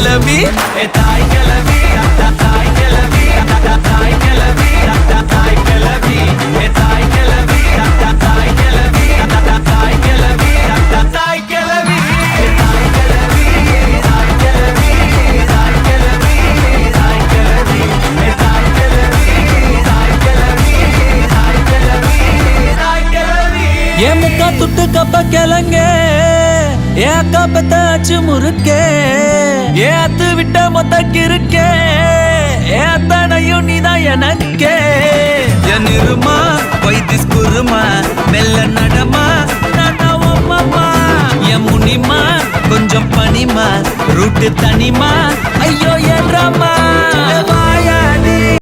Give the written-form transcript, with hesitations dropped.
கிளவி தாய் கிளவி தாய் கிளவி தாய் கிளவி தாய் கிளவி தாய் கிளவி தாய் கிளவி தாய் கிளவி தாய் கிளவி ஏன் முக்கா துட்டு கப்ப கிளங்க ஏன் அக்கா பெத்தாச்சு முறுக்கே ஏன் அத்து விட்ட மொத்த கிருக்கே ஏன் அத்தனையும் நீதான் எனக்கே என் இருமா வைத்திஸ் குருமா மெல்ல நடமா நாமா என் முனிமா கொஞ்சம் பனிமா ரூட்டு தனிமா ஐயோ என்றமா